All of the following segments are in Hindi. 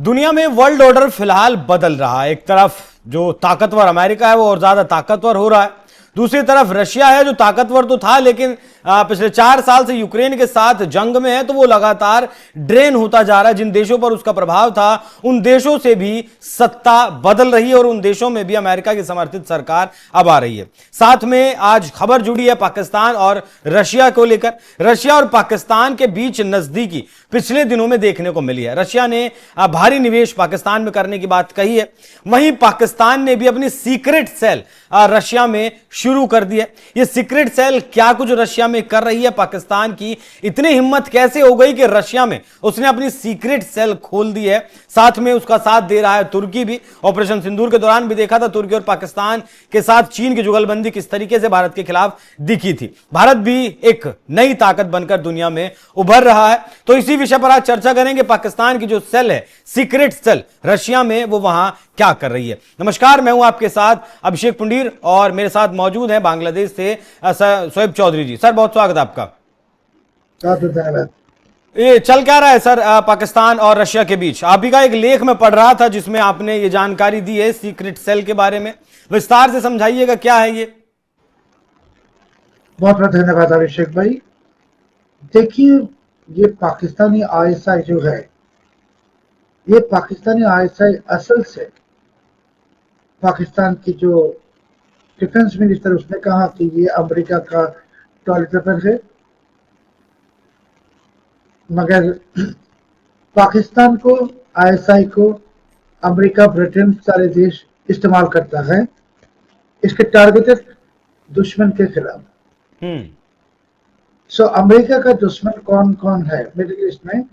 दुनिया में वर्ल्ड ऑर्डर फिलहाल बदल रहा है। एक तरफ जो ताकतवर अमेरिका है वो और ज्यादा ताकतवर हो रहा है, दूसरी तरफ रशिया है जो ताकतवर तो था लेकिन पिछले 4 साल से यूक्रेन के साथ जंग में है, तो वो लगातार ड्रेन होता जा रहा है। जिन देशों पर उसका प्रभाव था उन देशों से भी सत्ता बदल रही है और उन देशों में भी अमेरिका की समर्थित सरकार अब आ रही है। साथ में आज खबर जुड़ी है पाकिस्तान और रशिया को लेकर। रशिया और पाकिस्तान के बीच नजदीकी पिछले दिनों में देखने को मिली है। रशिया ने भारी निवेश पाकिस्तान में करने की बात कही है, वहीं पाकिस्तान ने भी अपनी सीक्रेट सेल रशिया में शुरू कर दी है। यह सीक्रेट सेल क्या कुछ रशिया में कर रही है, पाकिस्तान की इतनी हिम्मत कैसे हो गई कि रशिया में उसने अपनी सीक्रेट सेल खोल दी है। साथ में उसका साथ दे रहा है तुर्की भी। ऑपरेशन सिंदूर के दौरान भी देखा था तुर्की और पाकिस्तान के साथ चीन की जुगलबंदी किस तरीके से भारत के खिलाफ दिखी थी। भारत भी एक नई ताकत बनकर दुनिया में उभर रहा है। तो इसी विषय पर आज चर्चा करेंगे। पाकिस्तान की जो सेल है, सीक्रेट सेल रशिया में, वो वहां क्या कर रही है। नमस्कार, मैं हूं आपके साथ अभिषेक पुंडीर और मेरे साथ मौजूद हैं बांग्लादेश से शोएब चौधरी जी। सर बहुत स्वागत है आपका। धन्यवाद। ये चल क्या रहा है सर पाकिस्तान और रशिया के बीच? आप ही का एक लेख में पढ़ रहा था जिसमें आपने ये जानकारी दी है सीक्रेट सेल के बारे में, विस्तार से समझाइएगा क्या है ये। बहुत बहुत धन्यवाद अभिषेक भाई। देखिए, ये पाकिस्तानी आईएसआई जो है, ये पाकिस्तानी आईएसआई असल से पाकिस्तान की जो डिफेंस मिनिस्टर उसने कहा कि ये अमेरिका का टॉयलेट पेपर है, मगर पाकिस्तान को, आईएसआई को अमेरिका, ब्रिटेन सारे देश इस्तेमाल करता है इसके टारगेटेड दुश्मन के खिलाफ। सो अमेरिका का दुश्मन कौन कौन है मिडिल ईस्ट में?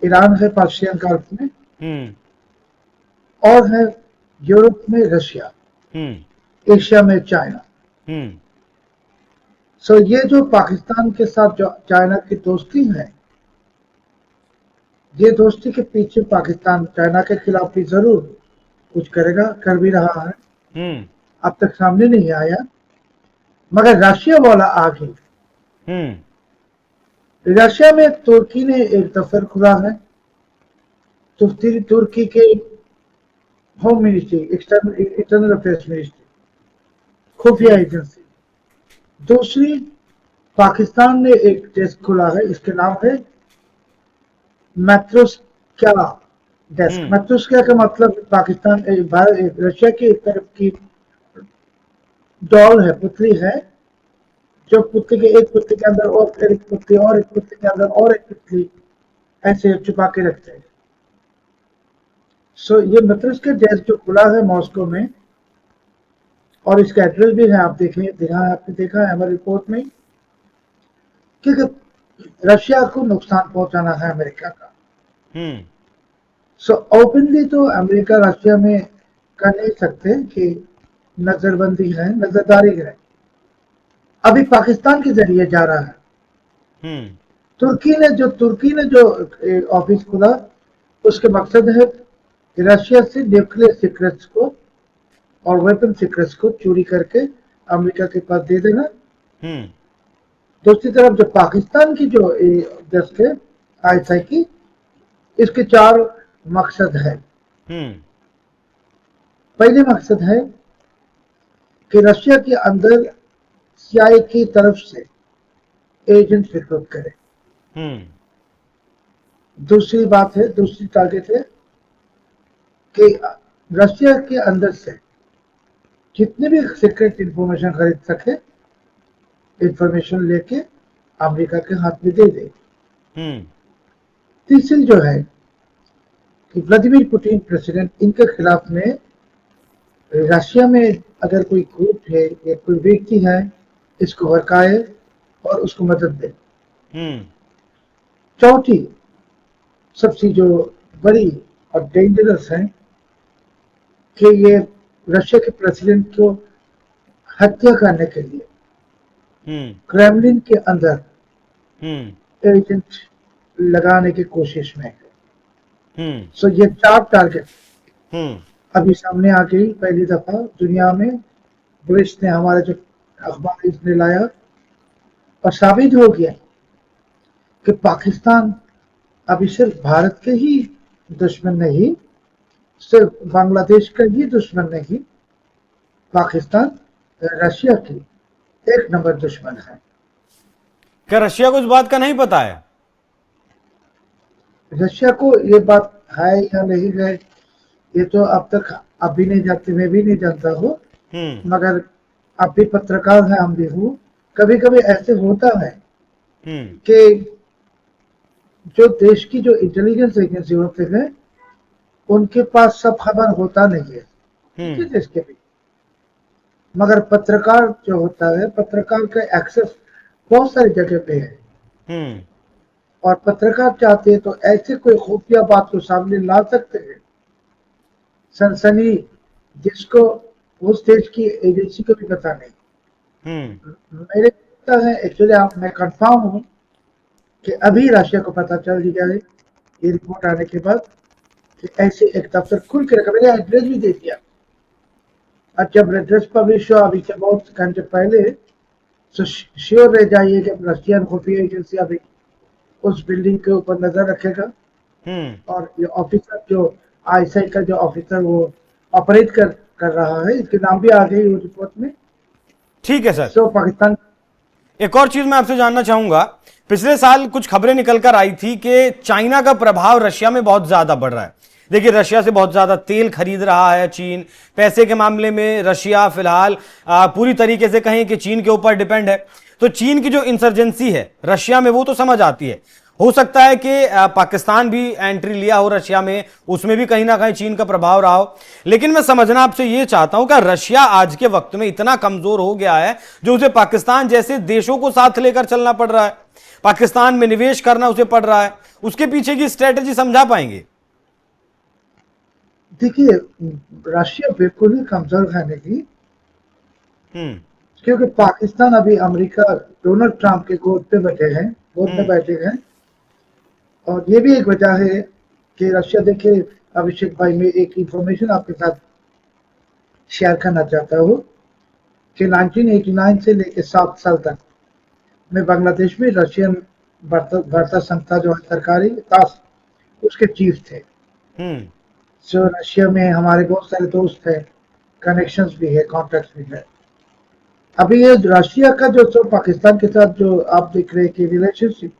ईरान है, पर्शियन गल्फ में, और है यूरोप में रशिया, एशिया में चाइना। सो ये जो पाकिस्तान के साथ जो चाइना की दोस्ती है, ये दोस्ती के पीछे पाकिस्तान चाइना के खिलाफ भी जरूर कुछ करेगा, कर भी रहा है। अब तक सामने नहीं आया, मगर रशिया वाला आ गई। रशिया में तुर्की ने एक दफ्तर खुला है, तो तुर्की के home ministry, internal affairs ministry, खुफिया एजेंसी। दूसरी, पाकिस्तान ने एक डेस्क खुला है, इसके नाम है मैत्रोस्क्या डेस्क। मैत्रोस्क्या का मतलब पाकिस्तान रशिया की एक तरफ की डॉल है, पुतली है, जो पुतली के एक पुतली के अंदर और एक पुतली और एक पुतली के अंदर और एक पुतली ऐसे छुपा के रखते हैं। सो ये मैत्रोस्क्या डेस्क जो खुला है मॉस्को में, और इसका एड्रेस भी है, आप देखें, आपने देखा है हमारी रिपोर्ट में, क्योंकि रशिया को नुकसान पहुंचाना है अमेरिका का। सो ओपनली तो अमेरिका रशिया में कर नहीं सकते कि नजरबंदी है, नजरदारी है। अभी पाकिस्तान के जरिए जा रहा है। तुर्की ने जो ऑफिस खुला, उसके मकसद है कि रशिया से न्यूक्लियर सीक्रेट्स को और वेपन सीक्रेट्स को चोरी करके अमेरिका के पास दे देना। दूसरी तरफ जो पाकिस्तान की जो डेस्क है आईएसआई की, इसके 4 मकसद है। पहले मकसद है कि रशिया के अंदर सीआईए की तरफ से एजेंट रिक्रूट करे। दूसरी बात है, दूसरी टारगेट है कि रशिया के अंदर से जितने भी सीक्रेट इंफॉर्मेशन खरीद सके, इंफॉर्मेशन लेके अमेरिका के हाथ में दे दे। तीसरी जो है कि व्लादिमीर पुतिन प्रेसिडेंट, इनके खिलाफ में रशिया में अगर कोई ग्रुप है या कोई व्यक्ति है, इसको भड़काए और उसको मदद दे। चौथी, सबसे जो बड़ी और डेंजरस है कि ये रशिया के प्रेसिडेंट को हत्या करने के लिए क्रेमलिन के अंदर एजेंट लगाने की कोशिश में है। सो ये 4 टारगेट अभी सामने आ गई पहली दफा दुनिया में। ब्रिक्स ने, हमारे जो अखबार इसने लाया, और साबित हो गया कि पाकिस्तान अभी सिर्फ भारत के ही दुश्मन नहीं, सिर्फ बांग्लादेश का ही दुश्मन नहीं, पाकिस्तान रशिया की एक नंबर दुश्मन है। क्या रशिया को इस बात का नहीं पता है? रशिया को ये बात है या नहीं है, ये तो अब तक आप भी नहीं जानते, मैं भी नहीं जानता हूँ, मगर आप भी पत्रकार हैं, हम भी हूँ। कभी कभी ऐसे होता है कि जो देश की जो इंटेलिजेंस एजेंसी होते हैं उनके पास सब खबर होता नहीं है, किसी देश के भी, मगर पत्रकार जो होता है, पत्रकार का एक्सेस बहुत सारी जगह पे है, और पत्रकार चाहते हैं तो ऐसे कोई खुफिया बात को सामने ला सकते हैं, सनसनी, जिसको उस देश की एजेंसी को भी पता नहीं। मेरे पता है एक्चुअली, आप मैं कंफर्म हूँ कि अभी रशिया को पता चल गया है ये रिपोर्ट आने के बाद कि ऐसे एक दफ्तर खुल के रखा, मैंने एड्रेस भी दे दिया। और जब एड्रेस पब्लिश हुआ अभी से बहुत घंटे पहले, तो श्योर रह जाइए कि रशियन खुफिया एजेंसी अभी उस बिल्डिंग के ऊपर नजर रखेगा, और ये ऑफिसर जो आईएसआई का जो ऑफिसर वो ऑपरेट कर रहा है, इसके नाम भी आ गई वो रिपोर्ट में। ठीक है सर। सो पाकिस्तान, एक और चीज मैं आपसे जानना चाहूंगा, पिछले साल कुछ खबरें निकलकर आई थी कि चाइना का प्रभाव रशिया में बहुत ज्यादा बढ़ रहा है। देखिए, रशिया से बहुत ज्यादा तेल खरीद रहा है चीन। पैसे के मामले में रशिया फिलहाल पूरी तरीके से कहें कि चीन के ऊपर डिपेंड है। तो चीन की जो इंसर्जेंसी है रशिया में, वो तो समझ आती है। हो सकता है कि पाकिस्तान भी एंट्री लिया हो रशिया में, उसमें भी कहीं ना कहीं चीन का प्रभाव रहा हो। लेकिन मैं समझना आपसे यह चाहता हूं कि रशिया आज के वक्त में इतना कमजोर हो गया है जो उसे पाकिस्तान जैसे देशों को साथ लेकर चलना पड़ रहा है, पाकिस्तान में निवेश करना उसे पड़ रहा है। उसके पीछे की स्ट्रेटेजी समझा पाएंगे? देखिए, रशिया बिल्कुल ही कमजोर है नहीं, क्योंकि पाकिस्तान अभी अमेरिका डोनाल्ड ट्रंप के गोद पे बैठे हैं, गोद में बैठे हैं। और ये भी एक वजह है कि रशिया, देखिए अभिषेक भाई, मैं एक इंफॉर्मेशन आपके साथ शेयर करना चाहता हूँ कि 1989 से लेकर 7 साल तक मैं बांग्लादेश में रशियन वार्ता संस्था जो सरकारी तास, उसके चीफ थे। जो रशिया में हमारे बहुत सारे दोस्त हैं, कनेक्शंस भी है, कॉन्टैक्ट्स भी है। अभी ये रशिया का जो पाकिस्तान के साथ जो आप देख रहे हैं कि रिलेशनशिप,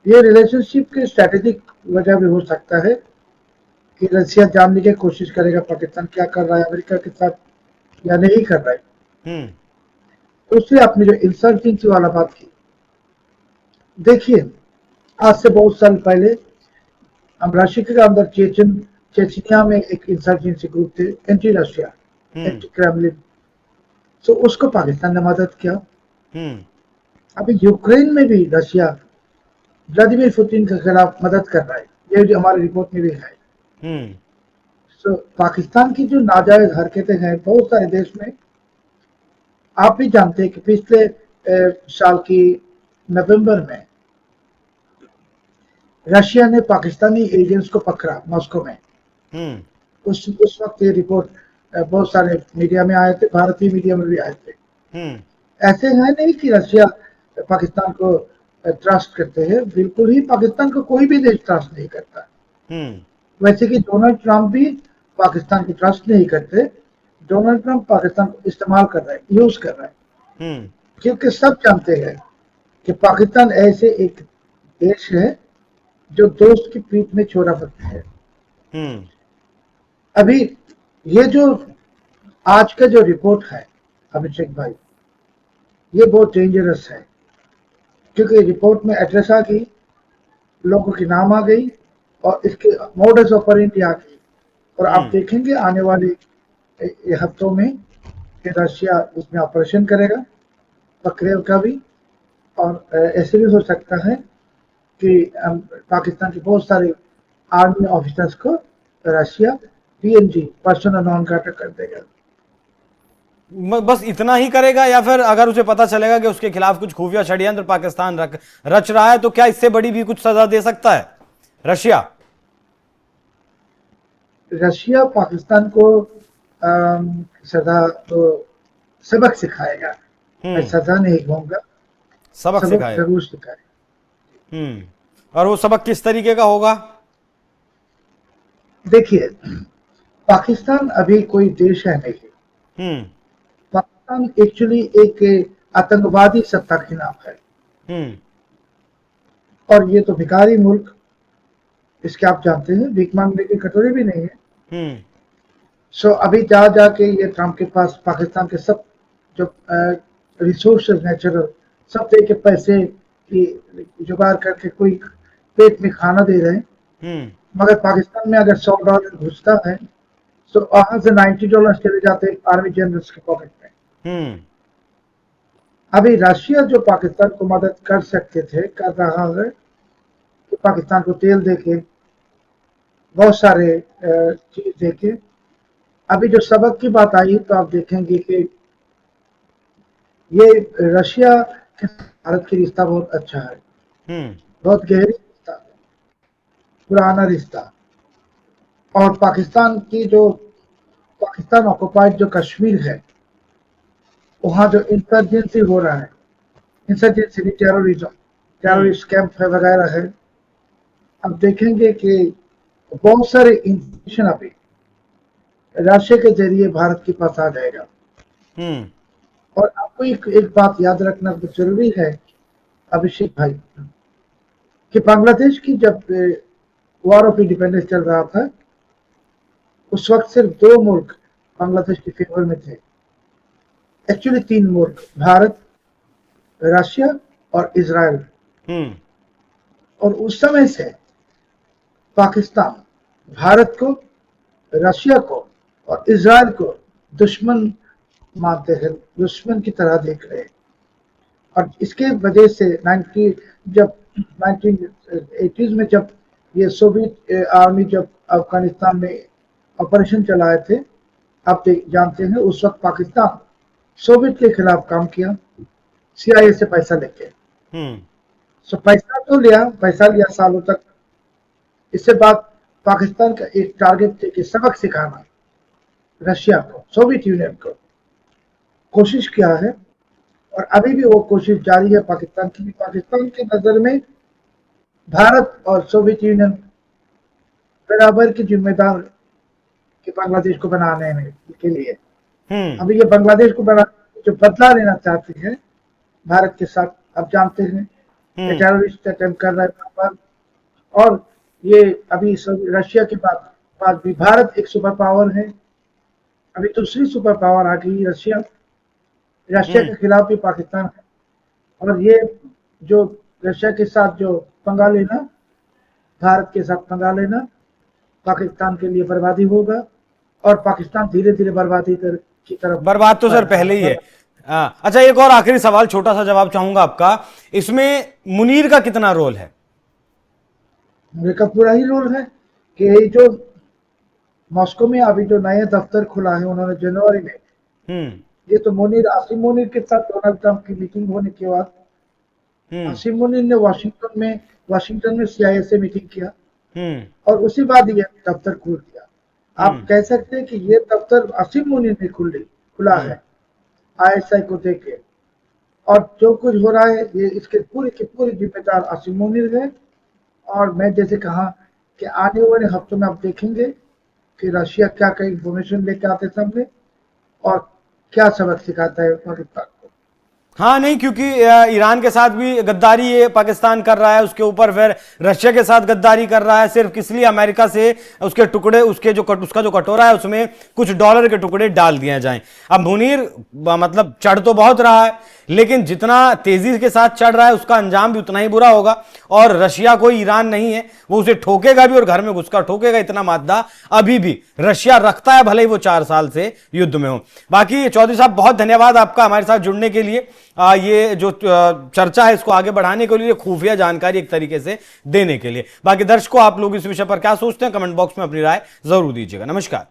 ये रिलेशनशिप के स्ट्रेटेजिक वजह भी हो सकता है कि रशिया जानने की कोशिश करेगा पाकिस्तान क्या कर रहा है अमेरिका के साथ या नहीं कर रहा है। दूसरी, आपने जो इंसर्जेंसी वाला बात की, देखिए आज से बहुत साल पहले हम रशिया के अंदर चेचनिया में एक इंसर्जेंसी ग्रुप थे, एंटी रशिया, एंटी क्रेमलिन। तो उसको पाकिस्तान ने मदद किया। अभी यूक्रेन में भी रशिया व्लादिमीर पुतिन के खिलाफ मदद कर रहा है, ये जो हमारी रिपोर्ट में भी है। तो पाकिस्तान की जो नाजायज हरकतें हैं बहुत सारे देश में, आप भी जानते हैं कि पिछले साल की नवंबर में रशिया ने पाकिस्तानी एजेंट्स को पकड़ा मॉस्को में। उस वक्त ये रिपोर्ट बहुत सारे मीडिया में आए थे, भारतीय मीडिया में भी आए थे। ऐसे है नहीं कि रशिया पाकिस्तान को ट्रस्ट करते हैं, बिल्कुल ही पाकिस्तान को कोई भी देश ट्रस्ट नहीं करता। वैसे कि डोनाल्ड ट्रंप भी पाकिस्तान को ट्रस्ट नहीं करते। डोनाल्ड ट्रंप पाकिस्तान को इस्तेमाल कर रहा है, यूज कर रहा है, क्योंकि सब जानते हैं कि पाकिस्तान ऐसे एक देश है जो दोस्त की पीठ में छोरा बनता है। अभी ये जो आज का जो रिपोर्ट है अभिषेक भाई, ये बहुत डेंजरस है, क्योंकि रिपोर्ट में एड्रेस आ गई, लोगों के नाम आ गई, और इसके मोडस ऑपरेंडी आ गई। और आप देखेंगे आने वाले हफ्तों में कि रशिया इसमें ऑपरेशन करेगा, पकड़ेव का भी। और ऐसे भी हो सकता है कि पाकिस्तान के बहुत सारे आर्मी ऑफिसर्स को Russia PNG, personal non Greta, कर देगा। बस इतना ही करेगा, या फिर अगर उसे पता चलेगा कि उसके खिलाफ कुछ खुफिया षड्यंत्र पाकिस्तान रच रहा है, तो क्या इससे बड़ी भी कुछ सजा दे सकता है रशिया? रशिया पाकिस्तान को सजा तो सबक सिखाएगा, मैं सजा नहीं कहूंगा, सबक सिखाएगा, जरूर सिखाएगा। और वो सबक किस तरीके का होगा? देखिए, पाकिस्तान अभी कोई देश है नहीं। हम्म। पाकिस्तान एक्चुअली एक आतंकवादी सत्ता के नाम है, हम्म। और ये तो भिखारी मुल्क, इसके आप जानते हैं, भीख मांगने की कटोरी भी नहीं है। हम्म। सो अभी जा जाके ये ट्रम्प के पास पाकिस्तान के सब जो रिसोर्सेज नेचुरल सब दे के पैसे की जुगाड़ करके कोई पेट में खाना दे रहे हैं। हम्म। मगर पाकिस्तान में अगर $100 घुसता है तो वहां से $90 चले जाते हैं आर्मी जनरल्स के पॉकेट में। हम्म। अभी रशिया जो पाकिस्तान को मदद कर सकते थे, कर रहा है कि पाकिस्तान को तेल देके, बहुत सारे चीज देके। अभी जो सबक की बात आई तो आप देखेंगे कि ये रशिया के भारत की रिश्ता बहुत अच्छा है, हम्म। बहुत गहरी रिश्ता है, पुराना रिश्ता। और पाकिस्तान की जो पाकिस्तान ऑक्युपाइड जो कश्मीर है, वहाँ जो इंसर्जेंसी हो रहा है, इंसर्जेंसी टेररिज्म, टेररिस्ट कैंप है वगैरह है, अब देखेंगे कि बहुत सारे इंफॉर्मेशन अभी रशिया के जरिए भारत के पास आ जाएगा। हम्म। और आपको एक बात याद रखना बहुत जरूरी है अभिषेक भाई, कि बांग्लादेश की जब वॉर ऑफ इंडिपेंडेंस चल रहा था, उस वक्त सिर्फ 2 मुल्क बांग्लादेश के फेवर में थे। एक्चुअली 3 मुल्क, भारत, रशिया और इजराइल। हम्म। और उस समय से पाकिस्तान भारत को, रशिया को और इजराइल को दुश्मन मानते हैं, दुश्मन की तरह देख रहे हैं। और इसके वजह से 1980s में जब ये सोवियत आर्मी जब अफगानिस्तान में ऑपरेशन चलाए थे, आप जानते हैं, उस वक्त पाकिस्तान सोवियत के खिलाफ काम किया, CIA से पैसा लेके। हम्म। सो पैसा तो लिया, पैसा लिया सालों तक। इससे बाद पाकिस्तान का एक टारगेट थे कि सबक सिखाना रशिया को, सोवियत यूनियन को, कोशिश किया है। और अभी भी वो कोशिश जारी है पाकिस्तान की। पाकिस्तान की नजर में भारत और सोवियत यूनियन बराबर की जिम्मेदार कि बांग्लादेश को बनाने में के लिए। हम्म। अभी ये बांग्लादेश को बना जो बदला लेना चाहते हैं भारत के साथ, आप जानते हैं, ये टेररिस्ट अटेम्प्ट कर रहा है वहां पर। और ये अभी रशिया के बाद भी भारत एक सुपर पावर है, अभी दूसरी सुपर पावर आ गई रशिया। रशिया के खिलाफ भी पाकिस्तान है, और ये जो रशिया के साथ जो पंगा लेना, भारत के साथ पंगा लेना, पाकिस्तान के लिए बर्बादी होगा। और पाकिस्तान धीरे धीरे बर्बादी की तरफ। बर्बाद तो सर पहले ही है। अच्छा, एक और आखिरी सवाल, छोटा सा जवाब चाहूंगा आपका, इसमें मुनीर का कितना रोल है? मुनीर का पूरा ही रोल है कि जो मॉस्को में अभी जो नया दफ्तर खुला है उन्होंने जनवरी में, ये तो मुनीर, आसिम मुनीर के साथ डोनाल्ड ट्रंप की मीटिंग होने के बाद आसिम मुनीर ने वाशिंगटन में CIA से मीटिंग किया, और उसी बाद ये दफ्तर खोल दिया। आप कह सकते हैं कि ये दफ्तर आसिम मुनीर ने खुला है ISI को देके। और जो कुछ हो रहा है ये इसके पूरी की पूरी जिम्मेदार आसिम मुनीर है। और मैं जैसे कहा कि आने वाले हफ्तों में आप देखेंगे कि रशिया क्या क्या इंफॉर्मेशन लेके आते सामने, और क्या सबक सिखाता है पाकिस्तान को। हाँ, नहीं, क्योंकि ईरान के साथ भी गद्दारी ये पाकिस्तान कर रहा है, उसके ऊपर फिर रशिया के साथ गद्दारी कर रहा है, सिर्फ किस लिए अमेरिका से उसके टुकड़े, उसका जो कटोरा है उसमें कुछ डॉलर के टुकड़े डाल दिए जाएं। अब मुनीर मतलब चढ़ तो बहुत रहा है, लेकिन जितना तेजी के साथ चढ़ रहा है उसका अंजाम भी उतना ही बुरा होगा। और रशिया कोई ईरान नहीं है, वो उसे ठोकेगा भी और घर में घुसकर ठोकेगा। इतना मादा अभी भी रशिया रखता है, भले ही वो 4 साल से युद्ध में हो। बाकी चौधरी साहब, बहुत धन्यवाद आपका हमारे साथ जुड़ने के लिए, ये जो चर्चा है इसको आगे बढ़ाने के लिए, खुफिया जानकारी एक तरीके से देने के लिए। बाकी दर्शकों, आप लोग इस विषय पर क्या सोचते हैं, कमेंट बॉक्स में अपनी राय जरूर दीजिएगा। नमस्कार।